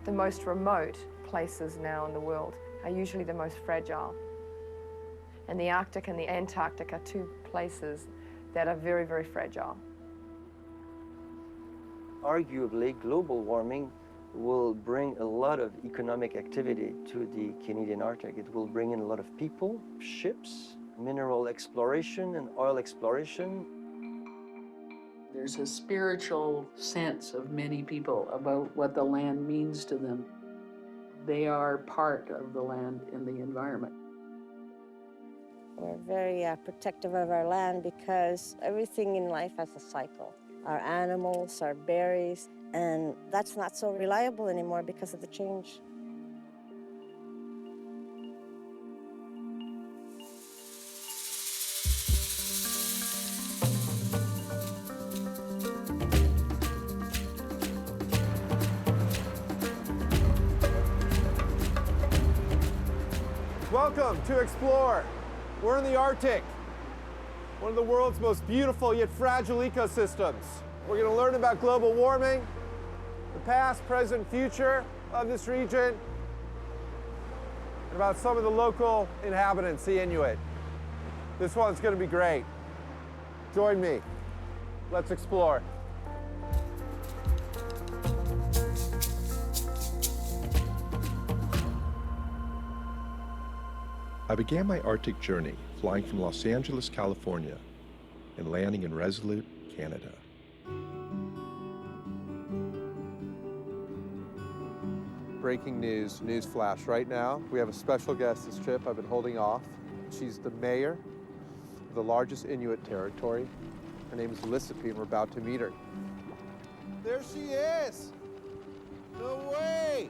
The most remote places now in the world are usually the most fragile. And the Arctic and the Antarctic are two places that are very, very fragile. Arguably, global warming will bring a lot of economic activity to the Canadian Arctic. It will bring in a lot of people, ships, mineral exploration and oil exploration. There's a spiritual sense of many people about what the land means to them. They are part of the land and the environment. We're very protective of our land because everything in life has a cycle. Our animals, our berries, and that's not so reliable anymore because of the change. Welcome to Explore. We're in the Arctic, one of the world's most beautiful yet fragile ecosystems. We're going to learn about global warming, the past, present, future of this region, and about some of the local inhabitants, the Inuit. This one's going to be great. Join me. Let's explore. I began my Arctic journey flying from Los Angeles, California, and landing in Resolute, Canada. Breaking news, news flash. Right now, we have a special guest this trip I've been holding off. She's the mayor of the largest Inuit territory. Her name is Elisapie, and we're about to meet her. There she is! No way!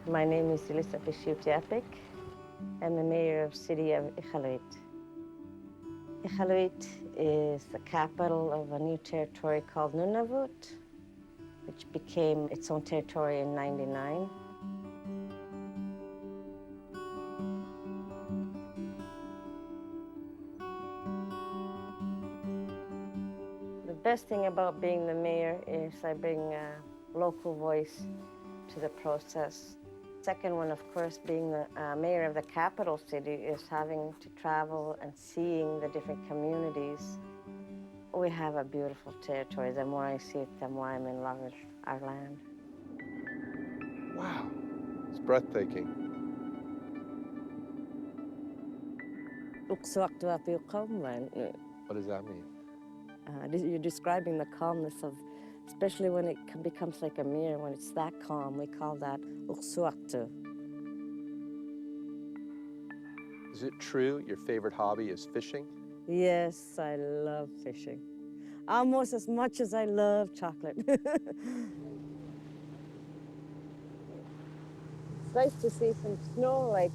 My name is Elisapie Shiutiapik. I'm the mayor of the city of Iqaluit. Iqaluit is the capital of a new territory called Nunavut, which became its own territory in '99. The best thing about being the mayor is I bring a local voice to the process. Second one, of course, being the mayor of the capital city is having to travel and seeing the different communities. We have a beautiful territory. The more I see it, the more I'm in love with our land. Wow, it's breathtaking. What does that mean? You're describing the calmness of, especially when it becomes like a mirror, when it's that calm, we call that uksuaktu. Is it true your favorite hobby is fishing? Yes, I love fishing. Almost as much as I love chocolate. It's nice to see some snow, like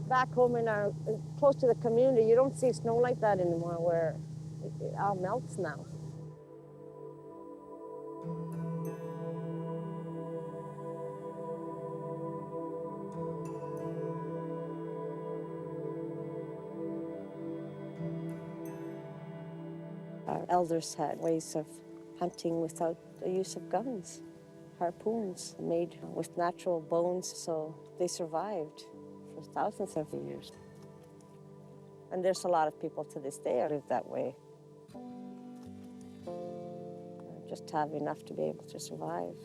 back home in our, close to the community, you don't see snow like that anymore, where it all melts now. Our elders had ways of hunting without the use of guns, harpoons made with natural bones, so they survived for thousands of years. And there's a lot of people to this day who live that way. Just have enough to be able to survive.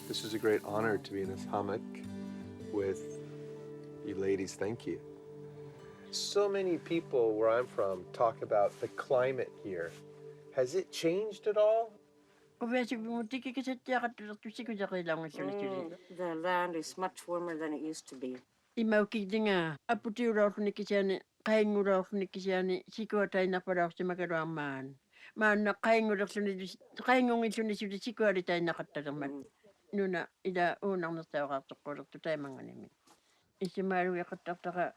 This is a great honor to be in this hammock with you ladies. Thank you. So many people where I'm from talk about the climate here. Has it changed at all? The land is much warmer than it used to be. Nuna ida unang natawa to tayo mga nimi. Isimaru yakataka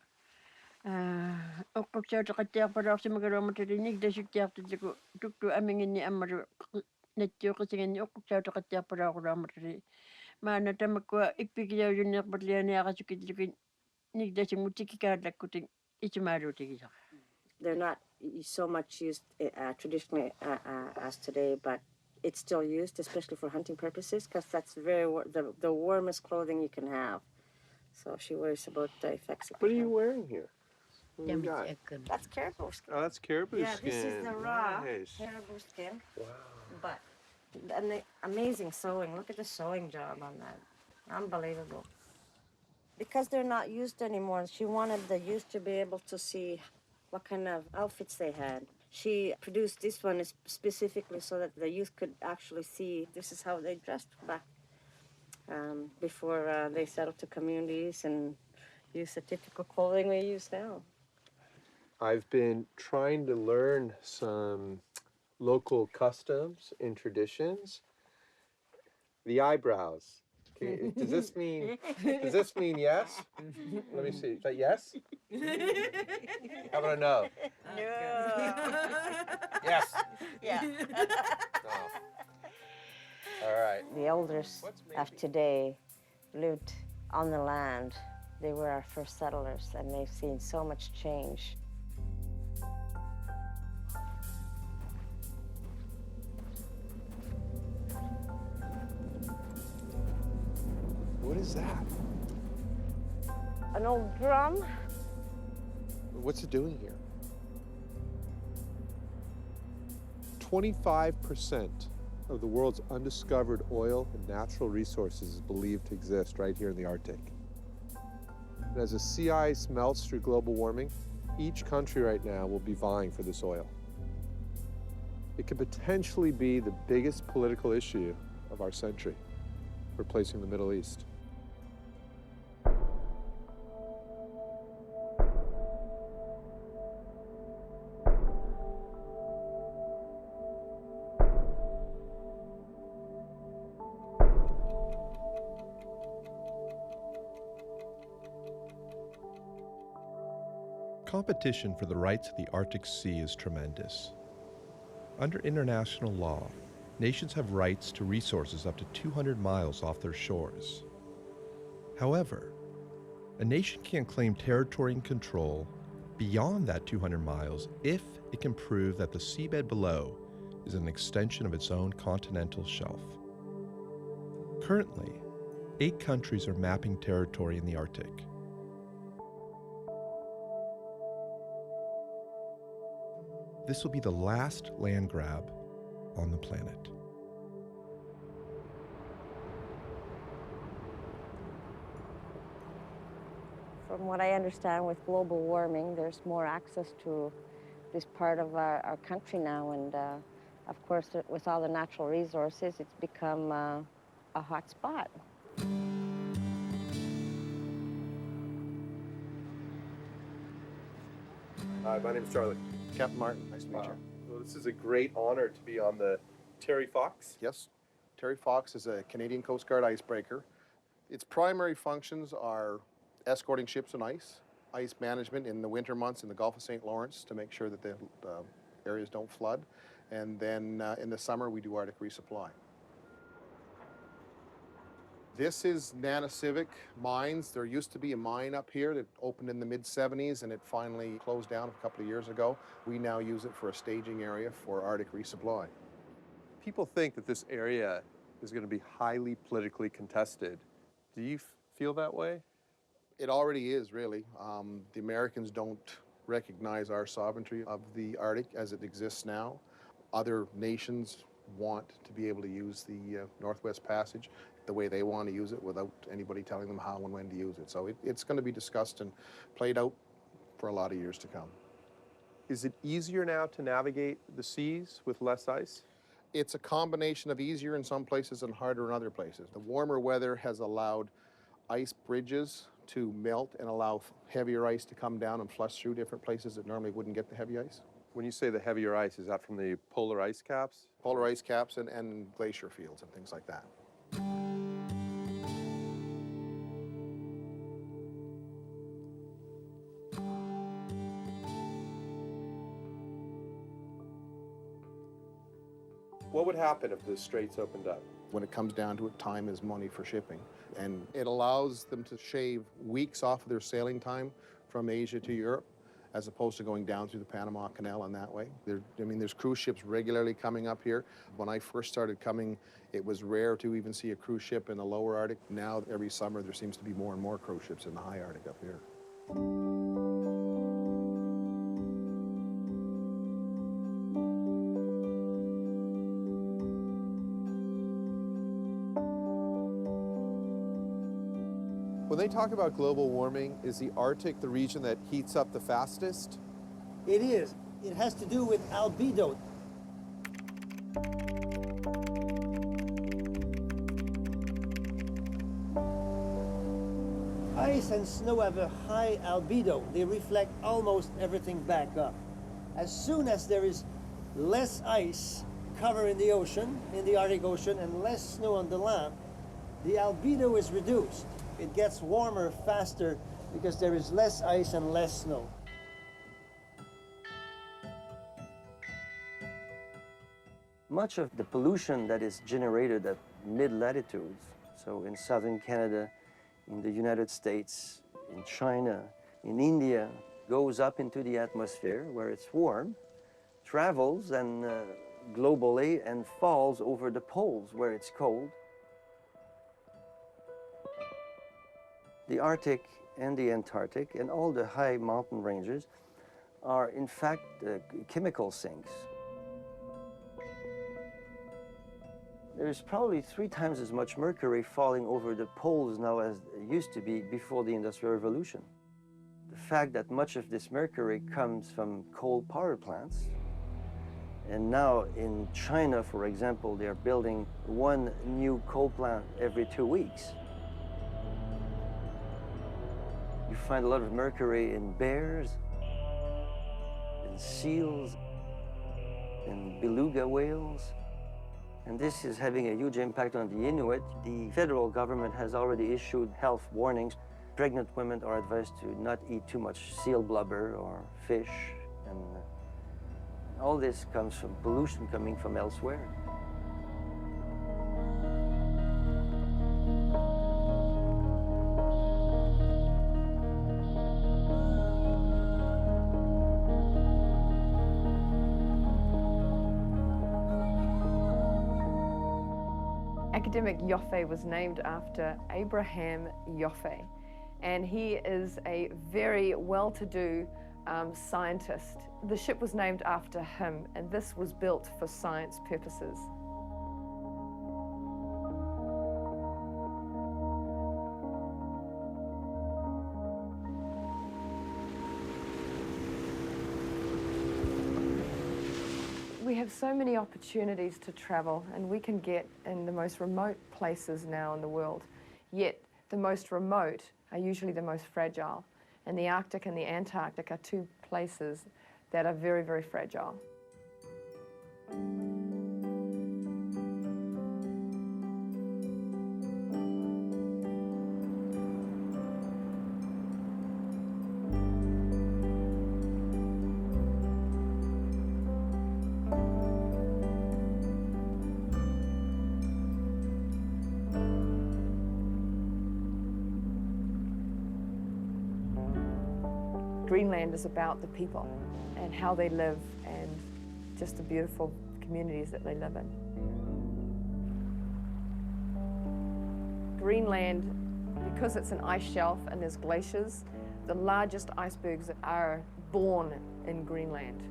okoksa to katya para sa magaro matirinig da sutya to tuktu amingin ni amaru netyo kasi ni okoksa to katya para ko ramatiri. Mana tamakwa ipikya yun na patlian ni akasukit nigda si mutiki kada kuting isimaru tigisa. They're not so much used traditionally as today, but it's still used, especially for hunting purposes, because that's the warmest clothing you can have. So she worries about the effects. What are you wearing here? What do you got? That's caribou skin. Oh, that's caribou Yeah, skin. this is the raw Nice. caribou skin. Wow. But and the amazing sewing. Look at the sewing job on that. Unbelievable. Because they're not used anymore, she wanted the youth to be able to see what kind of outfits they had. She produced this one specifically so that the youth could actually see this is how they dressed back before they settled to communities and use the typical clothing we use now. I've been trying to learn some local customs and traditions. The eyebrows. Does this mean yes? Let me see. Is that yes? How about a no? No. Yes. Yeah. Oh. All right. The elders of today lived on the land. They were our first settlers, and they've seen so much change. What is that? An old drum. What's it doing here? 25% of the world's undiscovered oil and natural resources is believed to exist right here in the Arctic. And as the sea ice melts through global warming, each country right now will be vying for this oil. It could potentially be the biggest political issue of our century, replacing the Middle East. Competition for the rights of the Arctic Sea is tremendous. Under international law, nations have rights to resources up to 200 miles off their shores. However, a nation can claim territory and control beyond that 200 miles if it can prove that the seabed below is an extension of its own continental shelf. Currently, 8 countries are mapping territory in the Arctic. This will be the last land grab on the planet. From what I understand, with global warming, there's more access to this part of our country now. And of course, with all the natural resources, it's become a hot spot. Hi, my name is Charlie. Captain Martin, nice to meet you. Well, this is a great honor to be on the Terry Fox. Yes, Terry Fox is a Canadian Coast Guard icebreaker. Its primary functions are escorting ships on ice management in the winter months in the Gulf of St. Lawrence to make sure that the areas don't flood, and then in the summer we do Arctic resupply. This is Nanisivik Mines. There used to be a mine up here that opened in the mid-70s and it finally closed down a couple of years ago. We now use it for a staging area for Arctic resupply. People think that this area is going to be highly politically contested. Do you feel that way? It already is, really. The Americans don't recognize our sovereignty of the Arctic as it exists now. Other nations want to be able to use the Northwest Passage the way they want to use it without anybody telling them how and when to use it. So it's going to be discussed and played out for a lot of years to come. Is it easier now to navigate the seas with less ice? It's a combination of easier in some places and harder in other places. The warmer weather has allowed ice bridges to melt and allow heavier ice to come down and flush through different places that normally wouldn't get the heavy ice. When you say the heavier ice, is that from the polar ice caps? Polar ice caps and glacier fields and things like that. What would happen if the straits opened up? When it comes down to it, time is money for shipping. And it allows them to shave weeks off of their sailing time from Asia to Europe as opposed to going down through the Panama Canal in that way. There's cruise ships regularly coming up here. When I first started coming, it was rare to even see a cruise ship in the lower Arctic. Now, every summer, there seems to be more and more cruise ships in the high Arctic up here. When they talk about global warming, is the Arctic the region that heats up the fastest? It is. It has to do with albedo. Ice and snow have a high albedo. They reflect almost everything back up. As soon as there is less ice covering the ocean, in the Arctic Ocean, and less snow on the land, the albedo is reduced. It gets warmer faster because there is less ice and less snow. Much of the pollution that is generated at mid-latitudes, so in southern Canada, in the United States, in China, in India, goes up into the atmosphere where it's warm, travels and globally and falls over the poles where it's cold. The Arctic and the Antarctic and all the high mountain ranges are in fact chemical sinks. There's probably 3 times as much mercury falling over the poles now as it used to be before the Industrial Revolution. The fact that much of this mercury comes from coal power plants, and now in China, for example, they're building 1 new coal plant every 2 weeks. You find a lot of mercury in bears, in seals, in beluga whales. And this is having a huge impact on the Inuit. The federal government has already issued health warnings. Pregnant women are advised to not eat too much seal blubber or fish. And all this comes from pollution coming from elsewhere. Academic Yoffe was named after Abraham Yoffe, and he is a very well-to-do scientist. The ship was named after him, and this was built for science purposes. We have so many opportunities to travel, and we can get in the most remote places now in the world. Yet the most remote are usually the most fragile, and the Arctic and the Antarctic are 2 places that are very, very fragile. Greenland is about the people and how they live and just the beautiful communities that they live in. Greenland, because it's an ice shelf and there's glaciers, the largest icebergs are born in Greenland.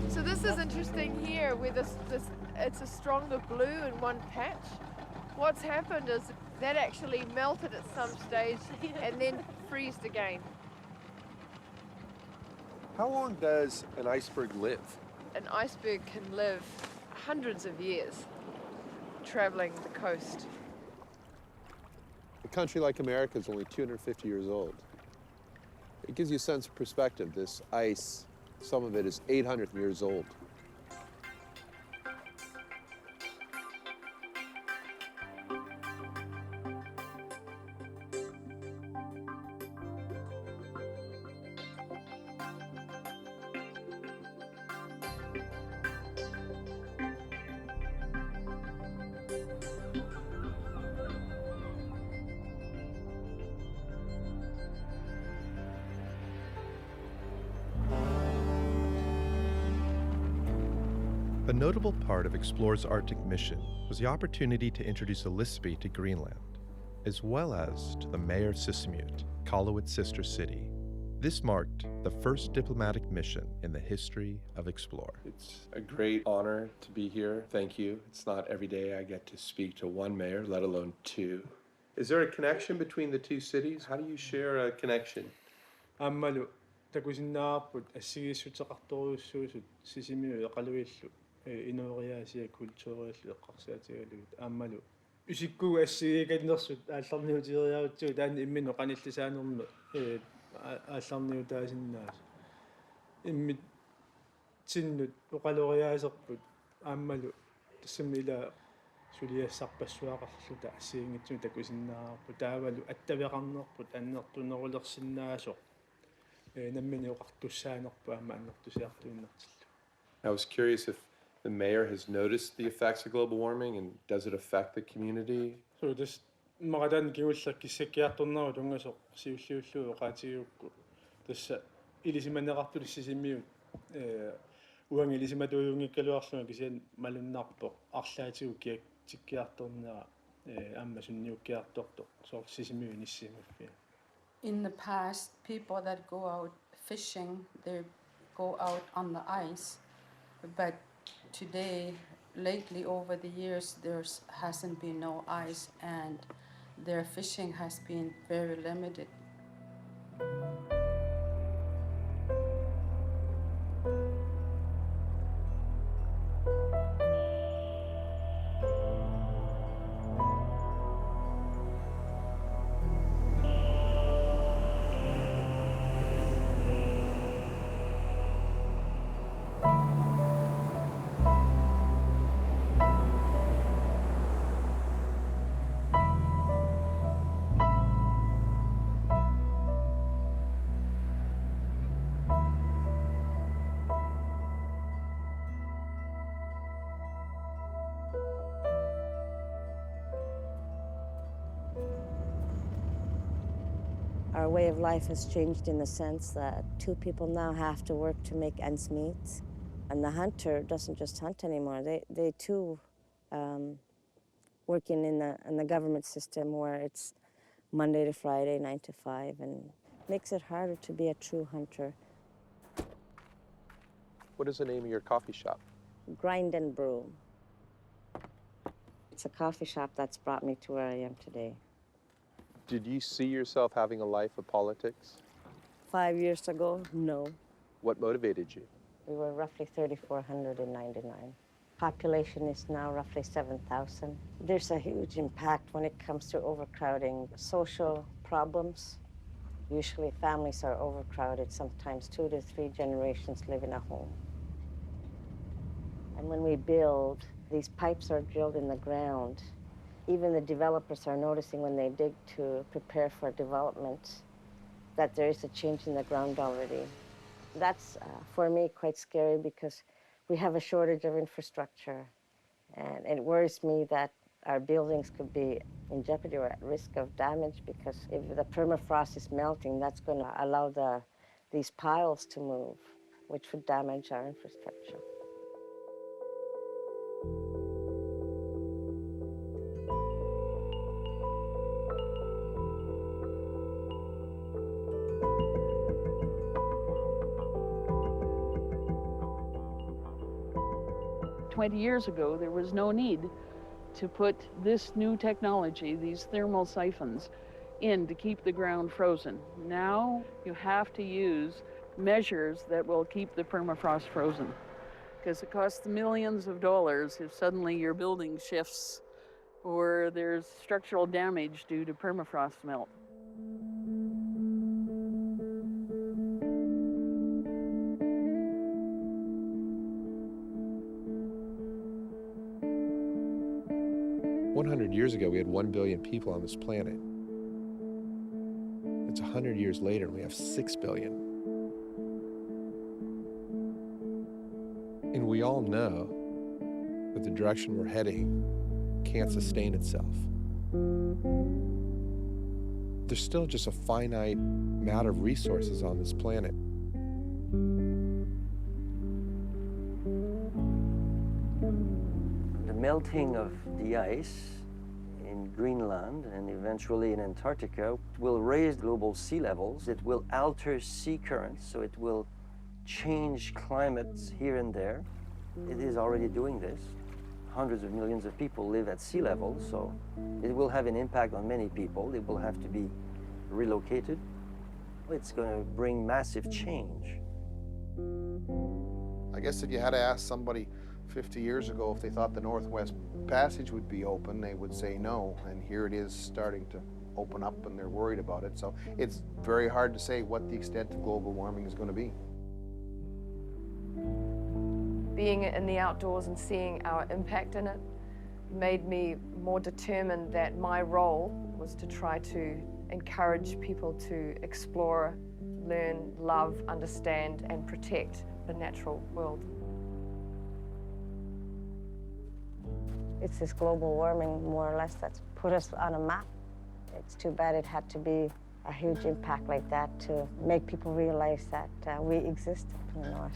So this is interesting here, where it's a stronger blue in one patch. What's happened is that actually melted at some stage and then freezed again. How long does an iceberg live? An iceberg can live hundreds of years traveling the coast. A country like America is only 250 years old. It gives you a sense of perspective. This ice, some of it is 800 years old. A notable part of Explore's Arctic mission was the opportunity to introduce Elisabeth to Greenland, as well as to the Mayor Sisimiut, Kalaalewit's sister city. This marked the first diplomatic mission in the history of Explore. It's a great honor to be here. Thank you. It's not every day I get to speak to one mayor, let alone two. Is there a connection between the two cities? How do you share a connection? Аммалу такусиннаарпут ассигиссутеқарторуйуссуусут сисимиу эқалуиллу инуориаасиа культуриаллу эққарсаатигалугит ааммалу усиккугу ассигиканнерсут аалларниутиериарутсуу таани иммину қаниллисаанерну аалларниутаасиннаас иммит синнут оқалориаасерпут ааммалу тассамила сулиассарпассуақарлута ассигингитсуу такусиннаарпу таавалу аттавеқарнерпут аннертунерулерсиннаасоқ наммини оқартуссаанерпу аама аннертусиартуиннартиллу. I was curious if the mayor has noticed the effects of global warming and does it affect the community? So this магадан киуллак киссаккиарторнеру тунгасоқ сиуллиуллуу оқаатигиукку тасса илисиманеқартули сисимиут уангилисиматуйунгиккалуарлунга кисиан малуннарпоқ арлаатигу киак тиккиарторнера аама сунниуккиарторто соор сисимиу ниссимаффиа. In the past, people that go out fishing, they go out on the ice, but today, lately over the years, there hasn't been no ice and their fishing has been very limited. Our way of life has changed in the sense that two people now have to work to make ends meet. And the hunter doesn't just hunt anymore. They too working in the government system where it's Monday to Friday, 9 to 5, and makes it harder to be a true hunter. What is the name of your coffee shop? Grind and Brew. It's a coffee shop that's brought me to where I am today. Did you see yourself having a life of politics? 5 years ago, no. What motivated you? We were roughly 3,400 in 99. Population is now roughly 7,000. There's a huge impact when it comes to overcrowding. Social problems. Usually families are overcrowded. Sometimes 2 to 3 generations live in a home. And when we build, these pipes are drilled in the ground. Even the developers are noticing when they dig to prepare for development that there is a change in the ground already. That's, for me, quite scary because we have a shortage of infrastructure. And it worries me that our buildings could be in jeopardy or at risk of damage because if the permafrost is melting, that's going to allow these piles to move, which would damage our infrastructure. Years ago, there was no need to put this new technology, these thermal siphons, in to keep the ground frozen. Now you have to use measures that will keep the permafrost frozen because it costs millions of dollars if suddenly your building shifts or there's structural damage due to permafrost melt. Years ago, we had 1 billion people on this planet. It's 100 years later, and we have 6 billion. And we all know that the direction we're heading can't sustain itself. There's still just a finite amount of resources on this planet. melting of the ice in Greenland and eventually in Antarctica will raise global sea levels. It will alter sea currents, so it will change climates here and there. It is already doing this. Hundreds of millions of people live at sea level, so it will have an impact on many people. It will have to be relocated. It's going to bring massive change. I guess if you had to ask somebody 50 years ago if they thought the Northwest Passage would be open, they would say no. And here it is starting to open up and they're worried about it. So it's very hard to say what the extent of global warming is going to be. Being in the outdoors and seeing our impact in it made me more determined that my role was to try to encourage people to explore, learn, love, understand, and protect the natural world. It's this global warming, more or less, that's put us on a map. It's too bad it had to be a huge impact like that to make people realize that we exist up in the north.